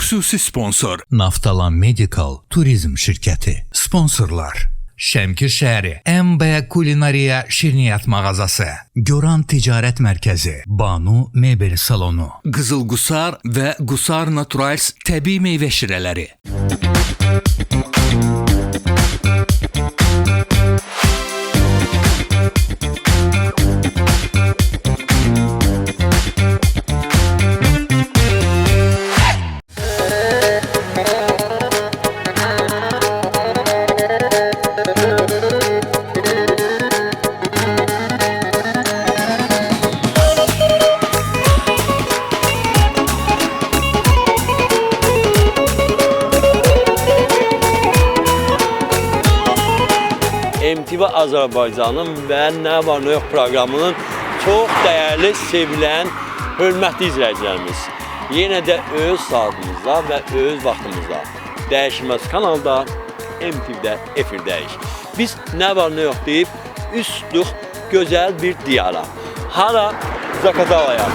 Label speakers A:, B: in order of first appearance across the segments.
A: Xüsusi sponsor Naftalan Medical Turizm şirkəti. Sponsorlar Şəmkir şəhəri MB Kulinariya Şirniyyat mağazası, Göran Ticarət Mərkəzi, Banu Mebel salonu, Qızıl Qusar və Qusar Naturals təbii meyvə şirələri.
B: MTV Azərbaycanın və Nə var nə yox proqramının çox dəyərli, sevilən, hörmətli izləyicilərimiz. Yenə də öz saatımızda və öz vaxtımızda dəyişməz kanalda MTV-də efirdəyik. Biz Nə var nə yox deyib üst tutduq gözəl bir diyara. Hara? Zaqatalaya.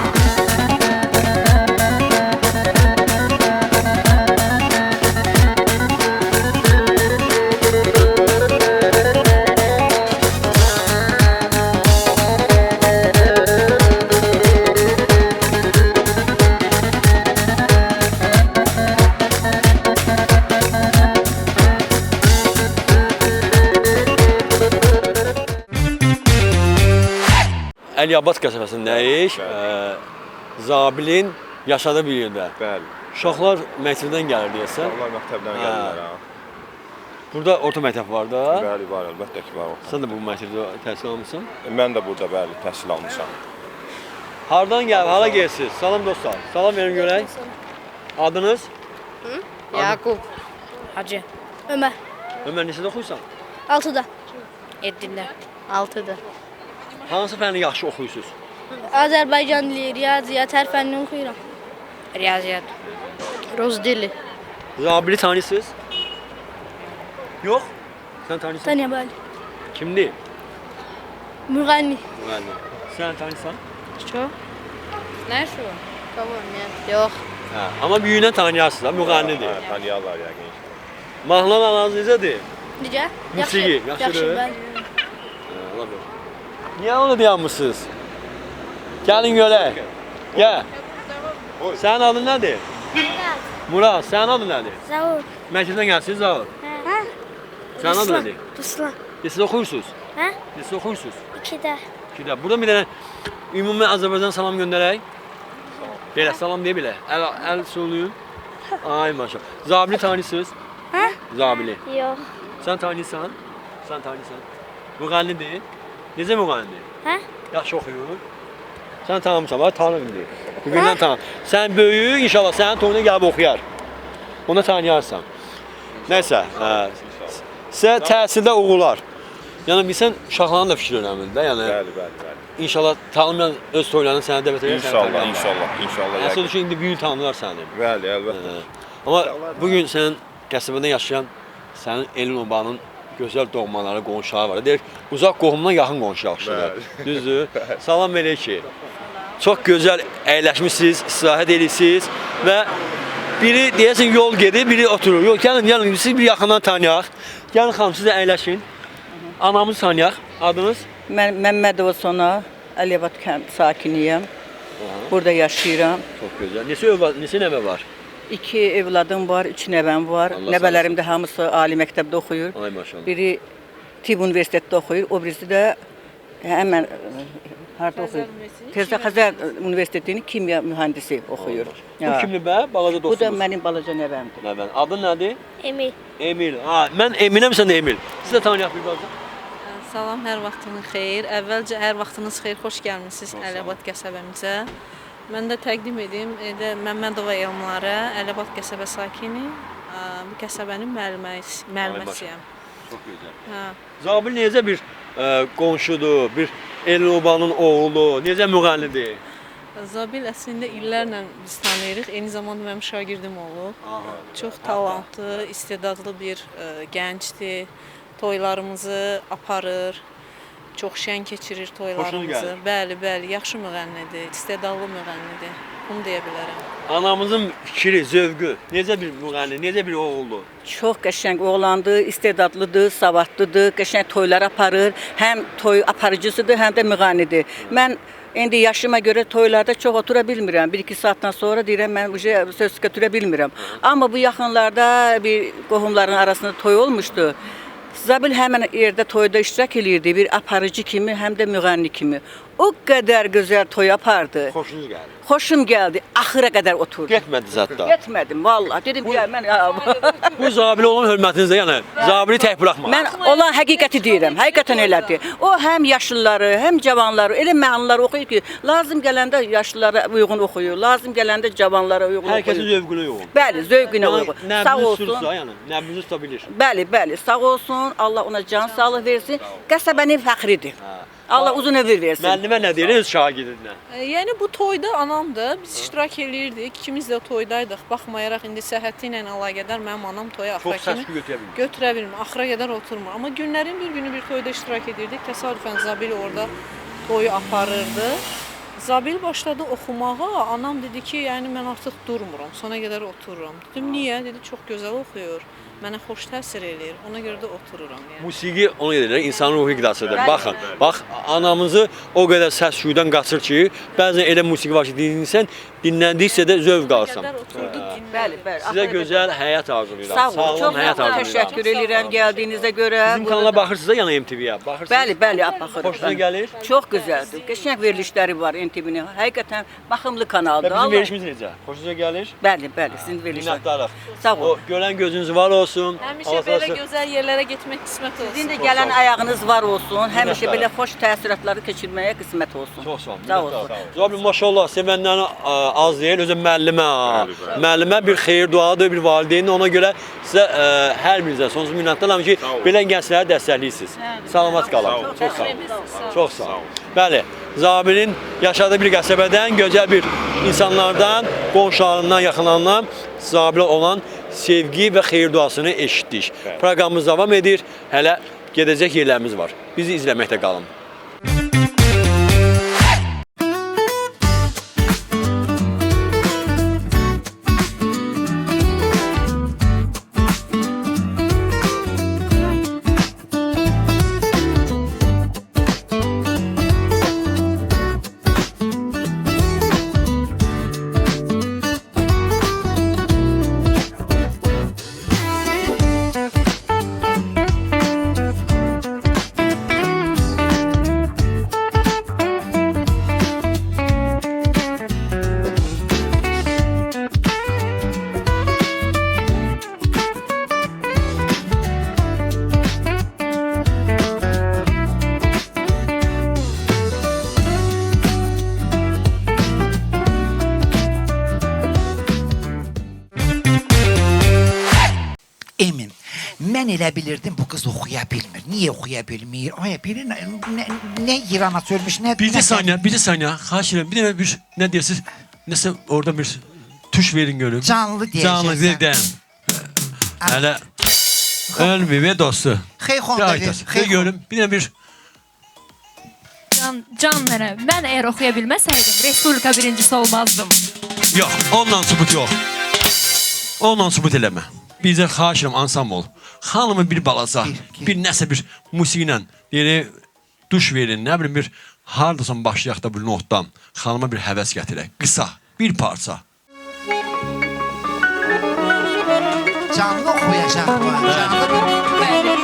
B: Əliyabad qəsəbəsindəyik. Zabilin yaşadığı bir yerdə.
C: Bəli.
B: Uşaqlar məktəbdən gəlir deyəsən.
C: Uşaqlar məktəbdən gəlirlər.
B: Burada orta məktəb var da.
C: Bəli, var, əlbəttə ki, var.
B: Sən də bu məktəbdə təhsil almısan?
C: Mən də burada bəli təhsil almışam.
B: Hardan gəlir, hara gelirsiniz? Salam dostlar. Salam verin görək. Adınız?
D: Yaqub. Hacı. Ömər.
B: Ömər neçədə oxuyursan?
D: 6-da. 7-də. 6-da.
B: Hansı fənni yaxşı oxuyursunuz?
D: Azərbaycan dili, riyaziyyat, hər fənnini oxuyuram. Riyaziyyat. Rus dili.
B: Zabili tanıyırsınız? Yox? Sən tanıyırsan?
D: Tanıya bəli.
B: Kimdir?
D: Müğənni.
B: Müğənni. Sən tanıyırsan?
D: Çox. Nə şu? Tamam, yəni. Yox.
B: Hə, amma büyüyündən tanıyarsınız da, müğənnidir.
C: Hə, tanıyarlar yəqin.
B: Mahnıların ananız necədir?
D: Necə?
B: Musiqi,
D: Yaxşı,
B: yaxşıdır.
D: bəli.
B: Niyə onu dayanmışsınız? Gəlin görək. Gəl. Sənin adın nədir? Murad, sənin adın nədir?
D: Zavur.
B: Məktəbdən gəlsiniz, Zavur.
D: Hə?
B: Sənin adın nədir?
D: Ruslan.
B: Siz oxuyursunuz?
D: Hə?
B: Siz oxuyursunuz?
D: 2-də.
B: 2-də. Burada bir dənə ümumi Azərbaycan salam göndərək. Belə, salam deyə belə. Əl soluyun. Ay maşallah. Zabili tanıyırsınız?
D: Hə?
B: Zabili.
D: Yox.
B: Sən tanıyırsan? Sən tanıyırsan. Müğənnidir. Necə müğənnidir?
D: Hə?
B: Yaxşı oxuyur. Sən tanımırsan, var tanırım deyir. Bugündən tanım. Sən böyük, inşallah sənin toyuna gəlib oxuyar. Onu tanıyarsan. Nəysə, sizə təhsildə uğurlar. Yəni, bilsən, uşaqların da fikir önemlidir də, yəni.
C: Bəli, bəli.
B: İnşallah tanımayan öz toylarını sənə dəvət edir.
C: İnşallah.
B: Əsəl üçün indi büyük tanırlar səni.
C: Bəli, əlbəttə.
B: Amma bugün sənin qəsəbədə yaşayan, sənin elin obanın gözəl doğmaları, qonşuları var. Deyir, uzaq qohumdan yaxın qonşu yaxşıdır. Düzdür? Salam verək ki, çox gözəl əyləşmişsiniz, istirahət edirsiniz və biri deyəsən yol gedir, biri oturur. Yox, gəlin, siz bir yaxından tanıyaq. Gəlin xanım, siz də əyləşin. Anamızı tanıyaq. Adınız?
E: Mən Məmmədova Sona, Əliyabad kənd sakiniyəm. Burada yaşayıram.
B: Çox gözəl. Neçə nəvə var?
E: 2 evladım var, 3 nəvəm var. Nəvələrim də hamısı ali məktəbdə oxuyur.
B: Ay maşallah.
E: Biri Tibb Universitetdə oxuyur, o birisi də həmən harda oxuyur? Xəzər Universitetinin kimya mühəndisi oxuyur.
B: Bu kimdir bə? Balaca dostumuz.
E: Bu da mənim balaca nəvəmdir.
B: Nəvən. Adın nədir?
D: Emil.
B: Emil. Mən Eminəm, sən də Emil. Siz də tanıyaq bir balaca.
F: Salam, hər vaxtınız xeyir. Əvvəlcə hər vaxtınız xeyir, xoş gəlmisiniz Əliyabad qəsəbəmizə. Mən də təqdim edim, Məmmədova Elnarə, Əliyabad qəsəbə sakini, bu qəsəbənin müəlliməsiyəm.
B: Çox gözəl. Zabil necə bir qonşudur, bir elin obanın oğlu, necə müğənnidir?
F: Zabil əslində illərlə biz tanıyırıq, eyni zamanda mənim şagirdim olub. Çox talantlı, istedadlı bir gəncdir. Toylarımızı aparır, çox şən keçirir toylarımızı. Bəli, yaxşı müğənnidir, istedadlı müğənnidir. Bunu deyə bilərəm.
B: Anamızın fikri, zövqü, necə bir müğənni, necə bir oğuldu?
E: Çox qəşəng oğlandı, istedadlıdır, savadlıdır, qəşəng toylar aparır. Həm toy aparıcısıdır, həm də müğənnidir. Mən indi yaşıma görə toylarda çox otura bilmirəm. 1-2 saatdan sonra deyirəm mən söz götürə bilmirəm. Amma bu yaxınlarda bir qohumların arasında toy olmuşdu. Zabil həmin yerdə toyda iştirak eləyirdi, bir aparıcı kimi, həm də müğənni kimi. O qədər gözəl toy apardı.
B: Xoşunuz gəldi.
E: Xoşum gəldi, axıra qədər oturdum.
B: Getmədi zətdə.
E: Getmədim vallahi. Dedim ya mən
B: Bu Zabilə olan hörmətinizdə, yəni Zabili tək buraxma.
E: mən olan həqiqəti deyirəm. Həqiqətən elədir. O həm yaşlıları, həm cavanları elə mahnılar oxuyur ki, lazım gələndə yaşlılara uyğun oxuyur, lazım gələndə cavanlara uyğun
B: Hər kəsin
E: oxuyur.
B: zövqünə uyğun.
E: Bəli, zövqünə uyğun. Sağ
B: Nəbziniz
E: olsun.
B: sürsə, yəni nəbziniz tuta bilir.
E: Bəli, sağ olsun. Allah ona can sağlıq versin. Qəsəbənin fəxridir. Allah uzun ömür versin.
B: Müəllimə nə deyir öz şagirdinə?
F: Yəni bu toyda anamdır. Biz iştirak eləyirdik. İkimiz də toydaydıq. Baxmayaraq indi səhhəti ilə əlaqədar mənim anam toya axıra
B: Çox səs
F: kimi
B: götürə bilmir.
F: götürə bilmir. Axıra qədər oturmur. Amma günlərin bir günü bir toyda iştirak edirdik. Təsadüfən Zabil orada toyu aparırdı. Zabil başladı oxumağa. Anam dedi ki, yəni mən artıq durmuram. Sona qədər otururam. Dedim, niyə? Dedi, çox gözəl oxuyur. Mənə xoş təsir eləyir. Ona görə də otururam yəni.
B: Musiqi onu edirlər, insanın ruhi qidasıdır. Baxın, bax anamızı o qədər səs-küydən qaçır ki, bəzən elə musiqi var ki, dinləndikcə də zövq alırsan.
E: Bəli.
B: Sizə gözəl həyat arzulayıram.
E: Sağ olun.
B: Sağlam
E: Çox
B: həyat arzulayıram.
E: təşəkkür edirəm gəldiyinizə görə.
B: Bizim kanala baxırsınız ya, yəni MTV-yə. Baxırsınız.
E: Bəli, baxırıq.
B: Xoşuna gəlir?
E: Çox gözəldir. Qəşəng verilişləri var NTV-nin. Həqiqətən baxımlı
B: Və
E: kanaldır.
B: bizim
E: Allah-
B: verişimiz necə? Xoşunuza gəlir?
E: Bəli, sizin verilişlər.
B: Minnətdarıq.
E: Sağ olun.
B: O görən gözünüz var olsun.
F: Həmişə
B: Allah
F: belə
B: razı olsun.
F: gözəl yerlərə getmək qismət olsun.
E: Sizin də gələn ayağınız var olsun. Həmişə
B: Minnətdarım.
E: belə xoş təsiratları keçirməyə qismət olsun.
B: Çox sağ olun.
E: Sağ olsun.
B: Zabil maşallah sevənlərin az deyil, özü müəllimə. Müəllimə bir xeyir duadır, bir valideynin. Ona görə sizə hər birinizə sonsuz minnətdaram ki, belə gəncləri dəstəkləyirsiniz. Salamat qalın. Çox sağ olun. Çox sağ olun. Bəli, Zabilin yaşadığı bir qəsəbədən, gözəl bir insanlardan, qonşularından, yaxınlarından Zabilə olan sevgi və xeyir duasını eşitdik. Proqramımız davam edir. Hələ gedəcək yerlərimiz var. Bizi izləməkdə qalın.
G: Emin, mən elə bilirdim bu qız oxuya bilmir. Niyə oxuya bilmir? Oya biri nə İrana söylemiş, nə...
H: Bir saniye. Xahiş edirəm. Bir dənə bir, nə deyirsiniz? Nəsə orada bir tuş verin görüm.
G: Canlı deyəcəksən.
H: Canlı verdən. Hələ ölmüyor dostu.
G: Xeyxonda ver.
H: Xeyx görüm. Bir dənə bir...
I: Can mənə, mən əgər oxuya bilməsəydim, Respublika birincisi olmazdım.
H: Yox, ondan sübut yox. Ondan sübut eləmə. Bizə xahiş edirəm ansambl. Xanımı bir balaca, bir nəsə bir musiqi ilə deyək, duş verin, nə bilim bir hardasan başlayaq da bu notdan xanıma bir həvəs gətirək. Qısa, bir parça.
G: Canlı oxuyacaq bu. Canlı bir...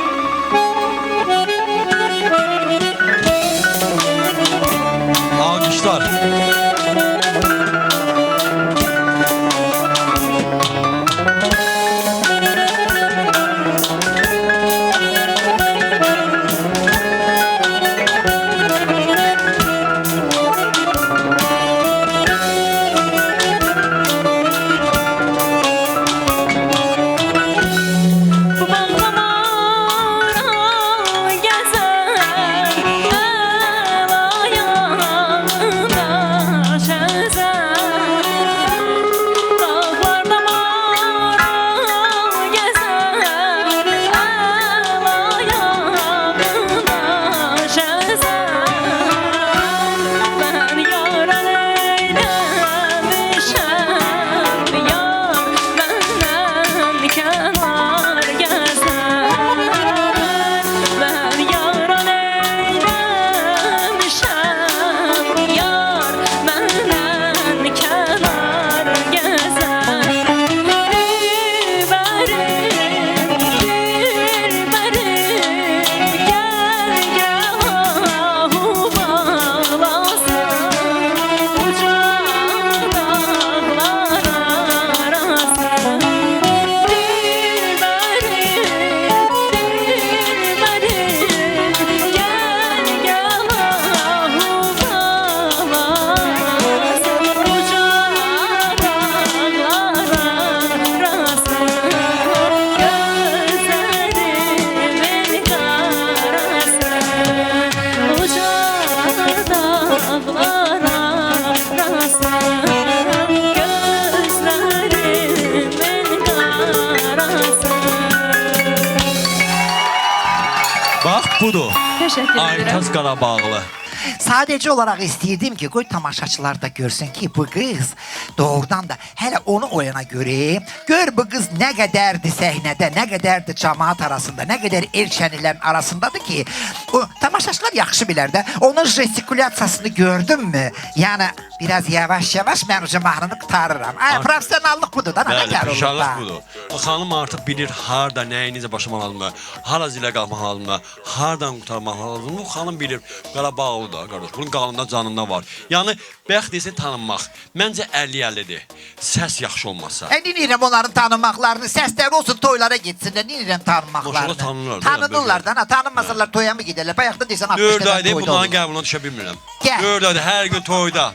H: Alqışlar.
I: Bu bağlama
H: budur.
I: Təşəkkür edirəm.
H: Aytaz Qarabağlı.
G: Sadece olarak istəyirdim ki, qoy tamaşaçılar da görsün ki, bu kız doğrudan da hele onu oyana göre, gör bu kız ne kadardı səhnədə, ne kadardı cemaat arasında, ne kadar erkənilərin arasındadır ki, o tamaşaçılar yaxşı bilər də. Onun jestikulyasiyasını gördün mü? Yani biraz yavaş yavaş mən uca mahnını qutarıram. Ay, profesionallıq budur da, nə
H: Bəli,
G: tər olur
H: peşarlıq
G: da.
H: budur. Xanım artıq bilir harda, nəyi necə başlamaq lazımdır, hara zilə qalmaq lazımdır, hardan qutarmaq lazımdır. Xanım bilir, Qarabağlı da qardaş, bunun qanında canında var. Yəni, bəxt desin tanınmaq. Məncə 50-50-dir. Səs yaxşı olmasa.
G: Dinləyirəm onların tanınmaqlarını, səsləri olsun toylara gitsinlər, dinləyirəm tanınmaqlarını.
H: Maşallah tanınırlar,
G: Tanınırlar da, tanınmasalar toya mı giderlər? Bayaqda deyirsən 60
H: 4
G: dənə
H: aydır
G: toyda
H: bunların
G: olur.
H: qəbuluna düşə bilmirəm.
G: Gəl.
H: 4 aydır hər gün toyda.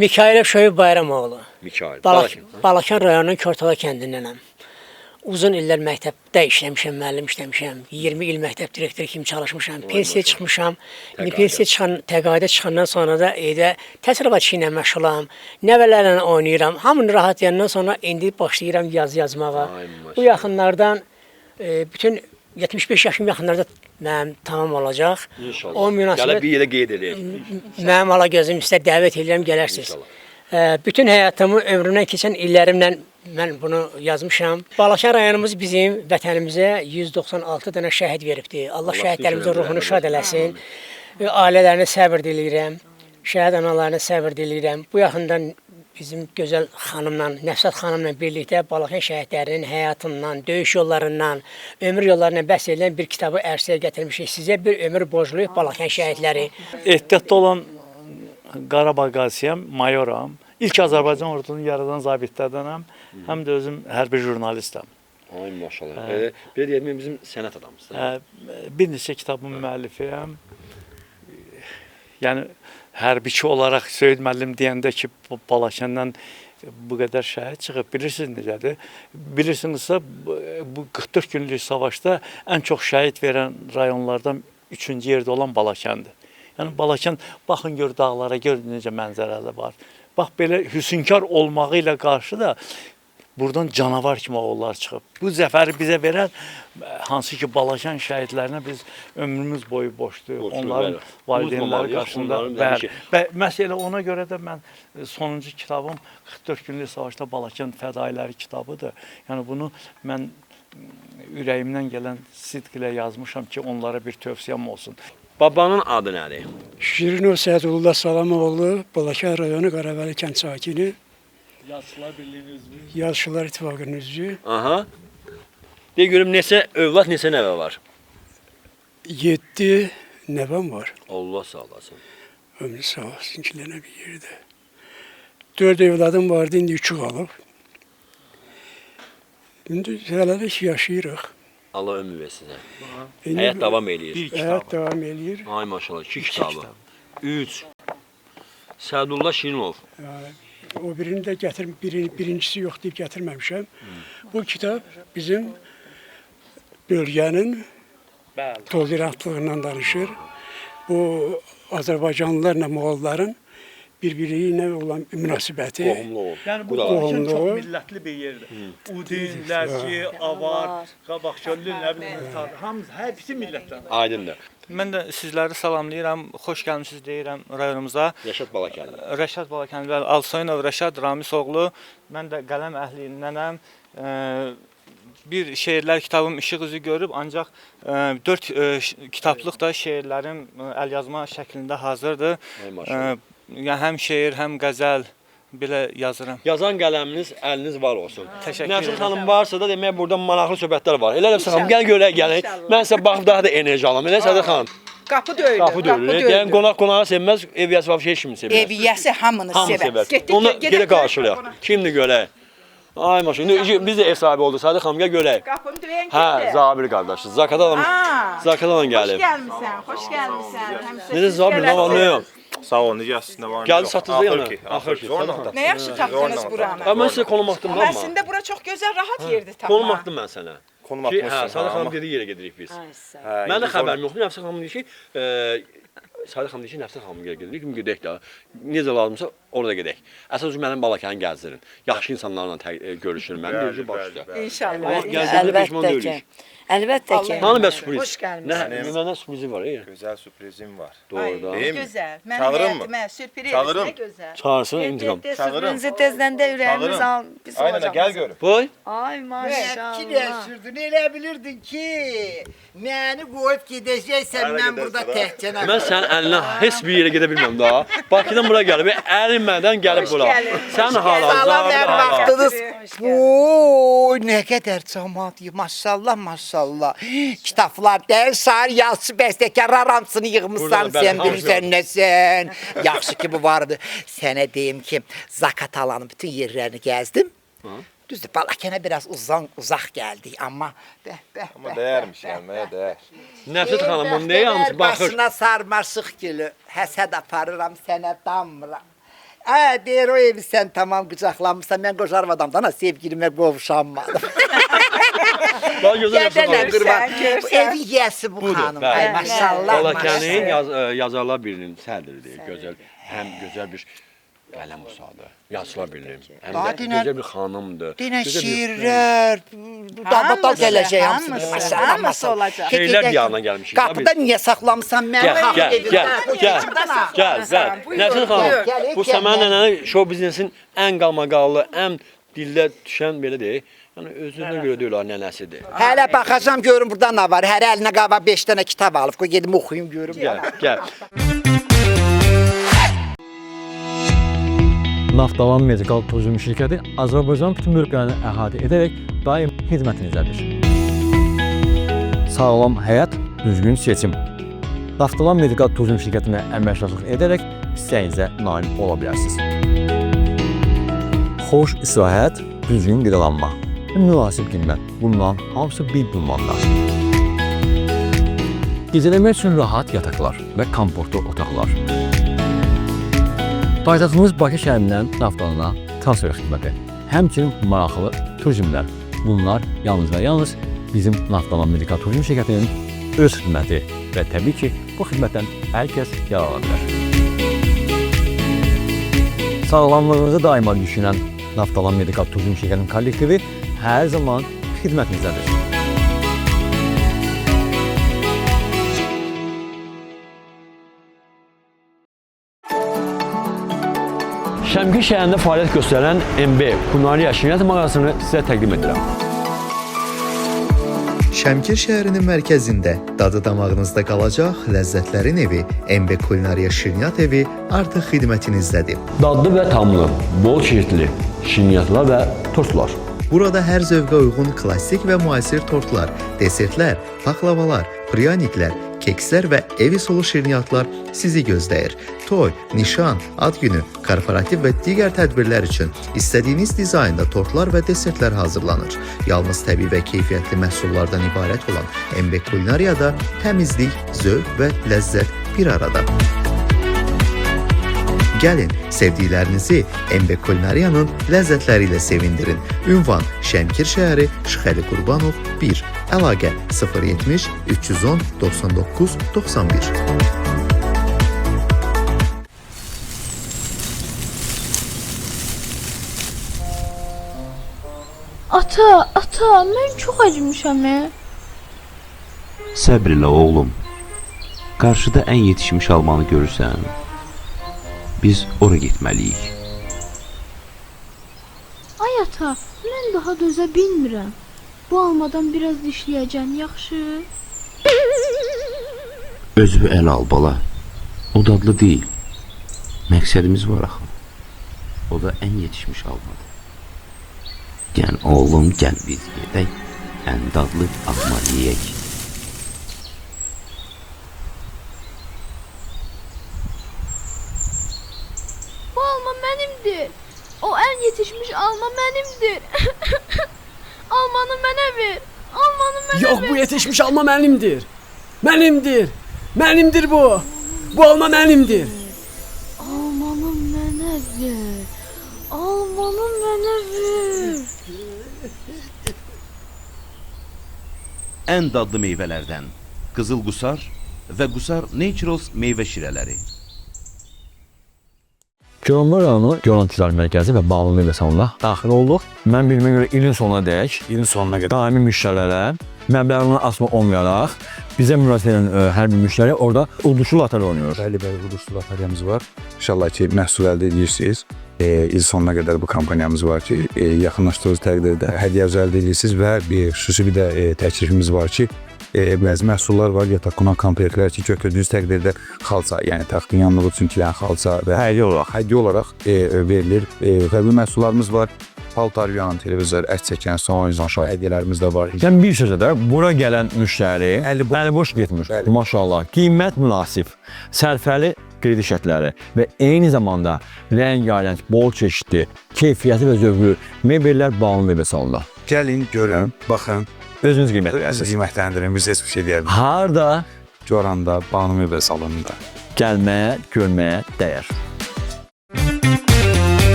J: Mikail Şöyüb Bayramoğlu.
B: Mikail.
J: Balakən rayonunun Körtala kəndindənəm. Uzun illər məktəbdə işləmişəm, müəllim işləmişəm. 20 il məktəb direktoru kimi çalışmışam. Pensiya çıxmışam. İndi pensiya çıxan, təqaüdə çıxandan sonra da evdə təsərrüfat işi ilə məşğulam. Nəvələrlə oynayıram. Hamını rahat yandan sonra indi başlayıram yazmağa. Bu yaxınlardan bütün 75 yaşım yaxınlarda mənim tamam olacaq.
B: İnşallah.
J: O münasibət
B: Gələ bir yerə qeyd edək.
J: mənim ala gözüm sizə dəvət edirəm, gələrsiniz. Bütün həyatımı, ömrümdən keçən illərimlə mən bunu yazmışam. Balakən rayonumuz bizim vətənimizə 196 dənə şəhid veribdi. Allah şəhidlərimizin ruhunu şad eləsin. Ailələrinə səbir diləyirəm. Şəhid analarına səbir diləyirəm. Bu yaxından bizim gözəl xanımla, Nəfsat xanımla birlikdə Balakən şəhidlərinin həyatından, döyüş yollarından, ömür yollarından bəhs edilən bir kitabı ərsəyə gətirmişik. Sizə bir ömür borcluyuq Balakən şəhidləri.
K: Ehtiyatda olan Qarabağ qazisiyəm, mayoram. İlk Azərbaycan ordunun yaradan zabitlərdənəm, həm də özüm hərbi jurnalistəm.
B: Ay maşallah. Bir deyəlim bizim sənət adamımızdır.
K: Bir neçə kitabın müəllifiyəm. Yəni hərbiçi olaraq Söyüd müəllim deyəndə ki, Balakəndən bu qədər şəhid çıxıb, bilirsiniz necədir? Bilirsinizsə, bu 44 günlük savaşda ən çox şəhid verən rayonlardan 3-cü yerdə olan Balakəndir. Yəni Balakən, baxın gör dağlara, gör necə mənzərəli var. Bax, belə hüsünkar olmağı ilə qarşı da buradan canavar kimi oğullar çıxıb. Bu zəfəri bizə verən, hansı ki Balakən şəhidlərinə biz ömrümüz boyu borcluyuq. Onların valideynləri qarşısında. Məhz elə ona görə də mən sonuncu kitabım 44 günlük savaşda Balakən fədailəri kitabıdır. Yəni bunu mən ürəyimdən gələn sidq ilə yazmışam ki, onlara bir tövsiyəm olsun.
B: Babanın adı nədir?
L: Şirinov Sədullah Salamoğlu, Balakən rayonu Qaravəli kənd sakini.
K: Yazıçılar Birliyinin üzvü.
L: Yazıçılar İttifaqının üzvü.
B: Aha. De görüm neçə övlad, neçə nəvə var?
L: 7 nəvəm var.
B: Allah sağ olasın.
L: Ömrü sağ olsun ki, lənə bir yerdə. 4 evladım vardı, indi 3'ü qalıb. İndi hələlik yaşayırıq.
B: Allah ömür versin. Həyat davam eləyir.
L: Həyat davam eləyir.
B: Ay maşallah, 2 kitabı. 3. Sədullah Şirinov.
L: O birini də birincisi yox deyib gətirməmişəm. Bu kitab bizim bölgənin tolerantlığından danışır. Bu Azərbaycanlılarla Moğolların bir-biri ilə olan münasibəti.
B: Qohumluğu.
K: Yəni bu Balakən çox millətli bir yerdir. Udin, Lərki, Avar, Qabaqçöllü, nə bilim, hamısı, hepsi millətdən.
B: Aydındır.
K: Mən də sizləri salamlayıram, xoş gəlmisiniz deyirəm rayonumuza.
B: Rəşad Balakənli.
K: Rəşad Balakənli, Alsoyunov Rəşad Ramiz oğlu. Mən də qələm əhliyindənəm. Bir şeirlər kitabım işıq üzü görüb, ancaq 4 kitablıq da şeirlərim əlyazma şəklində hazırdır. Yəni həm şeir, həm qəzəl, belə yazıram.
B: Yazan qələminiz, əliniz var olsun.
K: Təşəkkür
B: Nəfsin
K: edirəm.
B: xanım varsa da demək burada maraqlı söhbətlər var. Elə Nəfsin xanım, gəl görək, gəlin. Mən sizə baxıb daha da enerji alam. Elə Sədir xanım.
E: Qapı döyülür.
B: Qapı döyülür. Yəni qonaq qonağı sevməz, ev yəsi var şey kimi sevməz.
E: Ev yəsi hamını
B: Hamı
E: sevər.
B: sevər. Onu gedək qarşılayaq. Kimdir görək? Ay maşın. Biz də ev sahibi olduq. Sədir xanım, gəl görək.
E: Qapını döyən
B: Hə, Zabir qardaşız. Zakadan gəlib.
E: Xoş gəlmisən.
B: Necə Zabir, nə var, nə yox?
C: Sağ olun, necəsiz, nə var?
B: Gəldi satıldı yana.
C: Axır ki.
E: Nə yaxşı tapdınız buranı.
B: Mən sizə konum atdım da amma.
E: Əslində bura çox gözəl, rahat yerdir tapmaq.
B: Konum atdım mən sənə.
C: Konum
B: Hə,
C: atmışsın.
B: Sədir xanım dediyi yerə gedirik biz. Mən də xəbərim yoxdur. Nəfsin xanım deyir ki, Sədir xanım deyir ki, Nəfsin xanım gedirik, gedək də. Necə lazımsa orada gedək. Əsas mənim Balakəni gəzdirin. Yaxşı insanlarla görüşürüm mən, deyir ki, başda.
E: İnşallah.
B: Gəldiyimizdə peşman deyilik.
E: Əlbəttə ki.
B: Hanı bəs sürpriz?
E: Xoş gəlmisiniz.
B: Mənə sürprizi var,
C: Gözəl sürprizim var.
B: Doğru da.
E: Gözəl.
C: Çağırırım mı?
E: Mən sürpriz
C: Çağırırım.
E: nə gözəl.
B: Çağırsın intiqam.
E: Sürprizi tezdən də ürəyimiz al. Pis
C: Aynen,
E: olacaq.
C: gel görüm.
B: Boy.
E: Ay maşallah.
G: Sürdün, elə bilirdin ki, məni qoyub gedəcəksən, mən burada təhkənəm.
B: Mən sənin əlinə heç bir yerə gedə bilməm daha. Bakıdan bura gəlib, əlinmədən gəlib bura. Sən
G: vaxtınız. Bu nə qədər cəmaat, maşallah, maşallah. Kitablar, dərsar, yazıcı, bəstəkarlar hamısını yığmışsan, sən bilirsən nəsən. Yaxşı ki, bu vardı. Sənə deyim ki, Zakatalanın bütün yerlərini gəzdim. Düzdür, Balakənə biraz uzaq gəldik, amma
C: Ama değermiş yani, mənə dəyər.
B: Nəfsət xanımın nə yalnız baxır.
G: başına sarmaşıq gülü, həsəd aparıram, sənə damıram. Deyir o evi sən tamam qıcaqlanmışsan, mən qocar adamdan sevgilimə qovuşanmadım. Evin yiyəsi bu xanım. Ay maşallah.
B: Balakənin yazarlar birinin sədridir, gözəl. Həm gözəl bir qələm usadı. Yazılar birinin. Həm də gözəl bir xanımdır.
G: Dinə şiirlər, dalbatal gələcək hamısı. Maşallah, maşallah.
B: Şeylər yanına gəlmişik.
G: Qapıda niyə saxlamısan mən?
B: Gəl. Nəfsin xanım, bu Səmən nənəni show biznesin ən qalmaqallı, ən dildə düşən belə deyək. Yəni özünə görə deyil o nənəsidir.
G: Hələ baxacam görüm burada nə var. Hər əlinə qaba 5 dənə kitab alıb. Qoy gedim oxuyum görüm.
B: Gəl.
H: Naftalan Medikal Turizm şirkəti Azərbaycan bütün mülklərini əhatə edərək daim xidmətinizdədir. Sağlam həyat, düzgün seçim. Naftalan Medikal Turizm şirkətinə əməkdaşlıq edərək istəyinizə nail ola bilərsiniz. Xoş istirahət, düzgün qidalanma, münasib qiymət. Bundan hamısı bir bulmanda. Gecələmək üçün rahat yataqlar və komfortlu otaqlar. Paytaxtımız Bakı şəhərindən Naftalana transfer xidməti. Həmçinin maraqlı turizmlər. Bunlar yalnız və yalnız bizim Naftalan Medikal Turizm şirkətinin öz xidməti və təbii ki, bu xidmətdən hər kəs yararlana bilər. Sağlamlığınızı daima düşünən Naftalan Medikal Turizm şirkətinin kollektivi hər zaman xidmətinizdədir.
B: Şəmkir şəhərində fəaliyyət göstərən MB Kunariya Şirniyyat mağazasını sizə təqdim edirəm.
M: Şəmkir şəhərinin mərkəzində dadı damağınızda qalacaq ləzzətlərin evi MB Kulinariya Şirniyyat evi artıq xidmətinizdədir.
B: Dadlı və tamlı, bol çeşidli şirniyyatlar və tortlar.
M: Burada hər zövqə uyğun klassik və müasir tortlar, desertlər, paklavalar, pryaniklər, kekslər və ev üsulu şirniyyatlar sizi gözləyir. Toy, nişan, ad günü, korporativ və digər tədbirlər üçün istədiyiniz dizaynda tortlar və desertlər hazırlanır. Yalnız təbii və keyfiyyətli məhsullardan ibarət olan MB Kulinariyada təmizlik, zövq və ləzzət bir arada. Gəlin, sevdiklərinizi MB Kulinariyanın ləzzətləri ilə sevindirin. Ünvan Şəmkir şəhəri, Şıxəli Qurbanov 1. Əlaqə 070 310 99 91.
D: Ata, mən çox acımışam.
N: Səbr elə oğlum. Qarşıda ən yetişmiş almanı görürsən. Biz ora getməliyik.
D: Ay ata, mən daha dözə bilmirəm. Bu almadan biraz dişləyəcəm, yaxşı?
N: Özünü əl al bala. O dadlı deyil. Məqsədimiz var axı. O O da ən yetişmiş almadır. Gəl oğlum, gəl biz gedək, ən dadlı alma yeyək.
D: Bu alma mənimdir. O ən yetişmiş alma mənimdir. Almanı mənə ver. Almanı mənə
O: Yox,
D: ver.
O: bu yetişmiş alma mənimdir. Mənimdir. Mənimdir bu. Bu alma mənimdir.
D: Almanı mənə ver. Almanı mənə ver.
N: Ən dadlı meyvələrdən qızıl qusar və qusar Naturals meyvə şirələri.
P: Görünmə rayonu Göran Ticarət Mərkəzi və bağlı meyvə salonuna daxil olduq. Mən bilmə görə ilin sonuna dək, daimi müştərilərə məbləğindən asma olmayaraq bizə müraciət edən hər bir müştəri orada uduşlu lotar oynayır.
Q: Bəli, uduşlu lotariyamız var. İnşallah ki, məhsul əldə edirsiniz. İl sonuna qədər bu kampaniyamız var ki, yaxınlaşdığınız təqdirdə hədiyyə əldə edirsiniz və xüsusi bir də təklifimiz var ki, bəzi məhsullar var, yatak qonaq komplektlər ki, götürdüyünüz təqdirdə xalça, yəni taxtın yanlığı üçün kilən xalça və hədiyyə olaraq verilir. Qəbul məhsullarımız var. Paltar, yan, televizor, ət çəkən, son oyuncan hədiyyələrimiz də var.
P: Yəni bir sözlə də bura gələn müştəri əli boş getmir. Maşallah, qiymət münasib, sərfəli kredi şərtləri və eyni zamanda rəngarəng, bol çeşidli, keyfiyyəti və zövqlü mebellər bağlı meyvə salonunda.
Q: Gəlin, görün, baxın.
P: Özünüz qiymətləndirirsiniz.
Q: Qiymətləndirin, biz heç bir şey deyəlim.
P: Harda?
Q: Goranda, bağlı meyvə salonunda.
P: Gəlməyə, görməyə dəyər.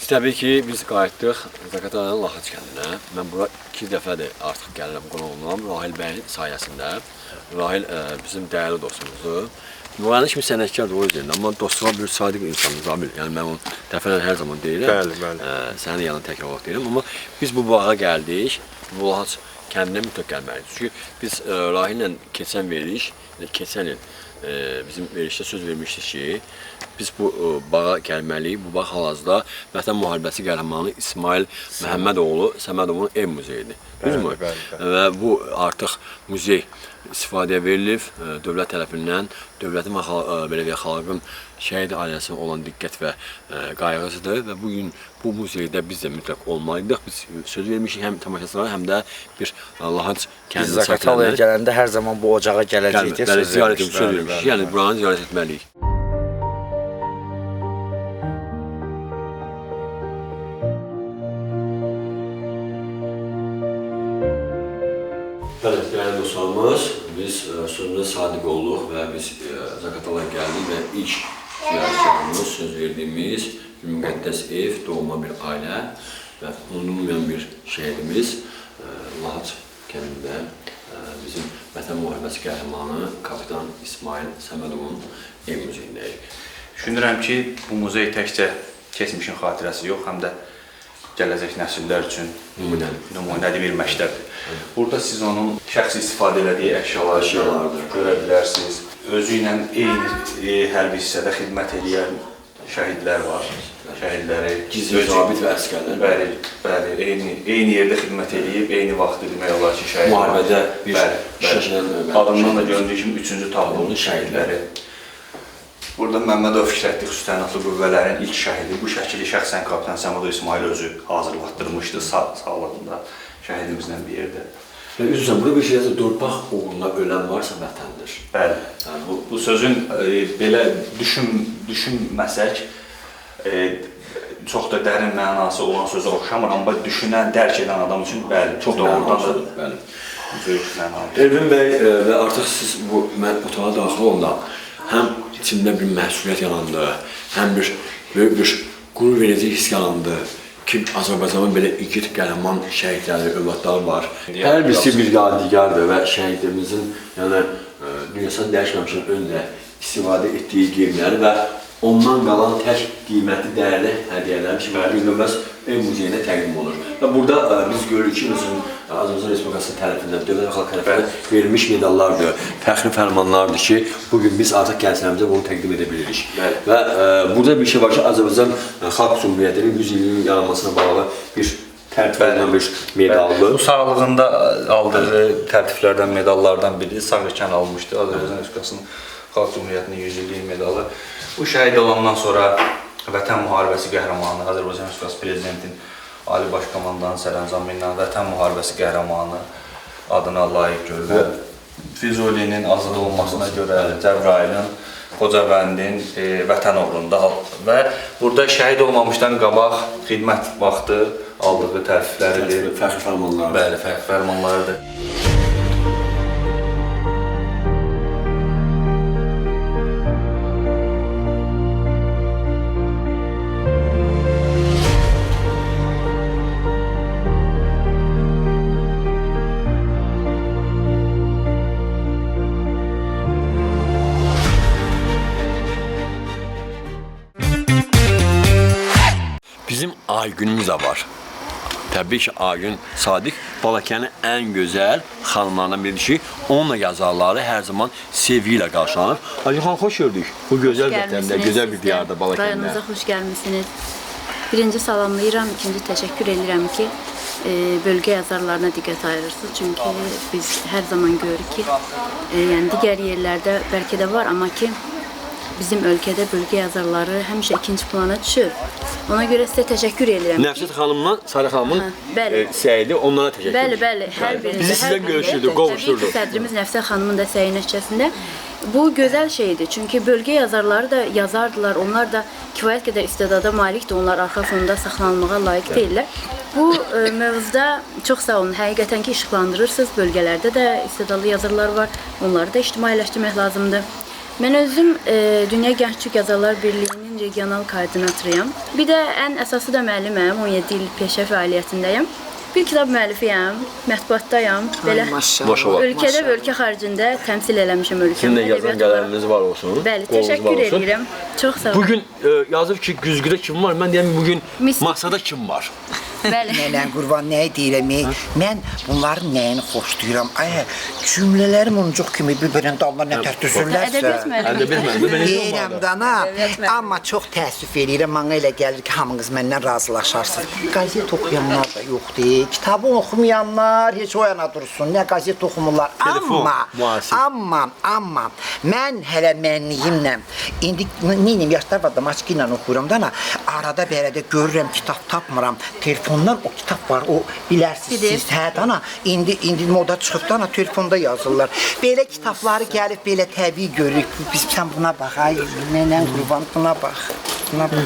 B: Təbii ki, biz qayıtdıq Zaqatalanın Laxaç kəndinə. Mən bura 2 dəfədir artıq gəlirəm, qonaq olunam Rahil bəyin sayəsində. Rahil bizim dəyərli dostumuzdur. Müğənni kimi sənətkardır o yüzden, amma dostluğa bir sadiq insandır Zabil. Yəni mən onu dəfələrlə hər zaman deyirəm.
C: Bəli.
B: Sənin yanına təkrar olaraq deyirəm, amma biz bu bağa gəldik. Bu Laxaç kəndinə mütləq gəlməliyik. Çünki biz Rahillə keçən il bizim verişdə söz vermişdik ki, biz bu bağa gəlməliyik. Bu bağ hal-hazırda Vətən müharibəsi qəhrəmanı İsmail Məhəmmədoğlu Səmədovun ev muzeyidir. Düzdürmü? Və bu artıq muzey istifadəyə verilib dövlət tərəfindən. Dövlətin və xalqın şəhid ailəsinin olan diqqət və qayğısıdır və bugün bu muzeydə biz də mütləq olmalıydıq. Biz söz vermişik həm tamaşaçılara, həm də bir Laxaç kəndini
R: Biz Zaqatalaya gələndə hər zaman bu ocağa gələcəyik deyə söz
B: vermişik. Yəni buranı ziyarət etməliyik. Bəli, dəyərli dostlarımız, biz sözümüzə sadiq olduq və biz Zaqatalaya gəldik və ilk ziyarətçilərimiz, söz verdiyimiz bir müqəddəs ev, doğma bir ailə və unudulmayan bir şəhidimiz Laxaç kəndində bizim Vətən müharibəsi qəhrəmanı kapitan İsmail Səmədovun ev muzeyindəyik.
S: Düşünürəm ki, bu muzey təkcə keçmişin xatirəsi yox, həm də gələcək nəsillər üçün nümunəli bir məktəbdir. Burada siz onun şəxsi istifadə elədiyi əşyaları görə bilərsiniz. Özü ilə eyni hərbi hissədə xidmət edən şəhidlər var. Şəhidləri,
B: gizli zabit və əsgərlər.
S: Bəli, eyni yerdə xidmət edib, eyni vaxtı demək olar ki, şəhidlər.
B: Müharibədə bir şəkilən
S: adından da göründüyü kimi 3-cü tablonun şəhidləri. Burada Məmmədov Fikrətli Xüsusi Təyinatlı Qüvvələrin ilk şəhidi. Bu şəkili şəxsən kapitan Səmədov İsmail özü hazırlatdırmışdı sağlığında şəhidimizlə bir yerdə.
B: Və üzrə, burada bir şeydə torpaq uğrunda ölən varsa vətəndir.
S: Bəli. Bu sözün belə düşünməsək, çox da dərin mənası olan sözə oxşamır, amma düşünən, dərk edən adam üçün bəli, çox doğrudan da böyük mənalı.
B: Elvin bəy və artıq siz bu otağa daxil olanda həm içimdə bir məsuliyyət yarandı, həm bir böyük bir qürur verici his yarandı ki, Azərbaycanın belə igid qəhrəman şəhidləri, övladları var. Hər birisi bir yadigardır və şəhidimizin dünyasını dəyişməmişin öndə istifadə etdiyi geyimləri və ondan qalan tək qiymətli, dəyərli hədiyyələr ki, Günləməz ev muzeyində təqdim olur. Və burada biz görürük ki, Azərbaycan Respublikası tərəfindən, dövlət və xalq tərəfindən verilmiş medallardır, fəxri fərmanlardır ki, bugün biz artıq gənclərimizə bunu təqdim edə bilirik. Və burada bir şey var ki, Azərbaycan Xalq Cümhuriyyətinin 100 ilinin yaranmasına bağlı bir tərtib olunan bir medaldır.
S: Bu sağlığında aldığı təltiflərdən, medallardan biri Sağırkən almışdı. Azərbaycan Respublikasının Xalq Cümhuriyyətinin 100 illik medalı. Bu şəhid olandan sonra Vətən müharibəsi qəhrəmanı, Azərbaycan Respublikası Prezidentin Ali Baş Komandanın sərəncamı ilə Vətən müharibəsi qəhrəmanı adına layiq görülür. Füzulinin azad olmasına görə Cəbrayılın, Xocavəndin vətən uğrunda və burada şəhid olmamışdan qabaq xidmət vaxtı aldığı tərifləridir.
B: Fəxri fərmanları.
S: Bəli, fəxri fərmanlarıdır.
B: Bizim Aygünümüz də var. Təbii ki, Aygün Sadiq Balakənin ən gözəl xanımlarından biridir ki, onunla yazarları hər zaman sevgi ilə qarşılanır. Aygün xanım, xoş gördük. Bu gözəl vətəndə, gözəl bir diyarda Balakəndə.
T: Rayonumuza xoş gəlmişsiniz. Birinci salamlayıram, ikinci təşəkkür edirəm ki, bölgə yazarlarına diqqət ayırırsınız. Çünki biz hər zaman görürük ki, yəni digər yerlərdə bəlkə də var, amma ki, bizim ölkədə bölgə yazarları həmişə ikinci plana düşür. Ona görə sizə təşəkkür edirəm.
B: Nəfsət xanımla Sarı xanımın səyi onlara təşəkkür edir.
T: Bəli, hər birində.
B: Bizi sizə görüşdürdük, qovuşdurduq.
T: Təbii ki, sədrimiz Nəfsət xanımın da səyi nəticəsində bu gözəl şeydir. Çünki bölgə yazarları da yazardılar. Onlar da kifayət qədər istedada malikdir. Onlar arxa fonda saxlanılmağa layiq deyirlər. Bu mövzuda çox sağ olun. Həqiqətən ki, işıqlandırırsınız. Bölgələrdə də istedadlı yazarlar var. Onları da ictimailəşdirmək lazımdır. Mən özüm Dünya Gənclik Yazarlar Birliyinin regional koordinatoruyam. Bir də ən əsası da müəlliməm. 17 il peşə fəaliyyətindəyəm. Bir kitab müəllifiyəm, mətbuatdayam. Belə ölkədə və ölkə xaricində təmsil eləmişəm ölkəmdə.
B: Sizin də yazan qələminiz var olsun.
T: Bəli, təşəkkür edirəm. Çox sağ olun.
B: Bugün yazıb ki, güzgüdə kim var? Mən deyəm, bugün masada kim var?
T: Bəli.
G: Nənən qurban nəyi deyirəm? Mən bunların nəyini xoşlayıram? Ay, cümlələri muncuq kimi bir-birinin dalına nə tər düzürlərsə.
T: Ədəbiyyat müəllimi.
G: Deyirəm dana, amma çox təəssüf edirəm. Mənə elə gəlir ki, hamınız məndən razılaşarsınız. Qazet oxuyanlar da yoxdur. Kitabı oxumayanlar heç o yana dursun. Nə qazet oxumurlar. Amma mən hələ mənliyimlə indi neyim yaşlar var da maçki ilə oxuyuram da arada bərədə görürəm kitab tapmıram. Telefondan o kitab var, o bilərsiniz siz. Hə dana, indi moda çıxıb dana telefonda yazırlar. Belə kitabları gəlib belə təbii görürük. Biz sən buna bax, ay nənən qurban buna bax. Buna bax.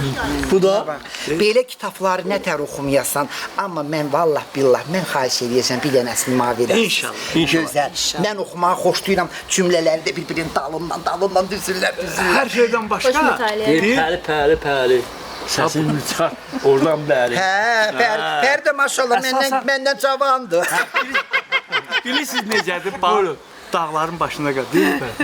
B: Bu da
G: belə kitabları nə tər oxumayasan, amma mən vallah billah mən xahiş edirəm bir dənəsini mənə verəsiniz.
B: İnşallah.
G: Gözəl. Mən oxumağı xoşlayıram. Cümlələri də bir-birinin dalından düzürlər.
K: Hər şeydən başqa.
B: Pəli. Səsini çıxar. Oradan bəli.
G: Hə, Pər də maşallah məndən cavandır.
K: Bilirsiniz necədir? Bax, dağların başında qalır.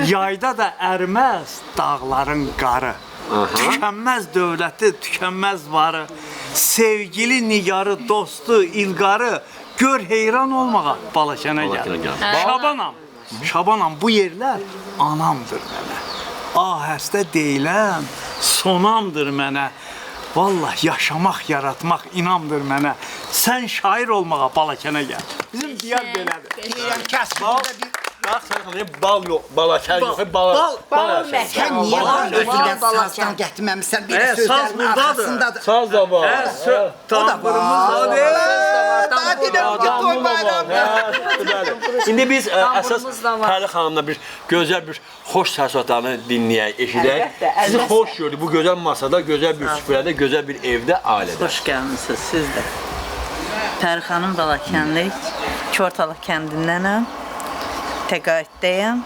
K: Yayda da ərməz dağların qarı. Tükənməz dövləti, tükənməz varı. Sevgili nigarı, dostu, ilqarı. Gör heyran olmağa Balakənə gəl. Şabanam, bu yerlər anamdır mənə. Ahəstə deyiləm, sonamdır mənə. Vallah yaşamaq, yaratmaq inamdır mənə. Sən şair olmağa Balakənə gəl. Bizim diyar belədir.
B: Bax, sən bal yox, Balakən yox, bal.
G: Sən niyə özündən sazdan gətirməmişsən? Bir sözlərin arxasındadır.
B: Saz da var.
G: O da var.
B: İndi biz əsas Pərli xanımla bir gözəl bir xoş təəssüratlarını dinləyək, eşidək. Sizi xoş gördük bu gözəl masada, gözəl bir süfrədə, gözəl bir evdə, ailədə.
U: Xoş gəlmisiniz siz də. Pəri xanım Balakənli, Kortalıq kəndindənəm. Təqaüddəyəm.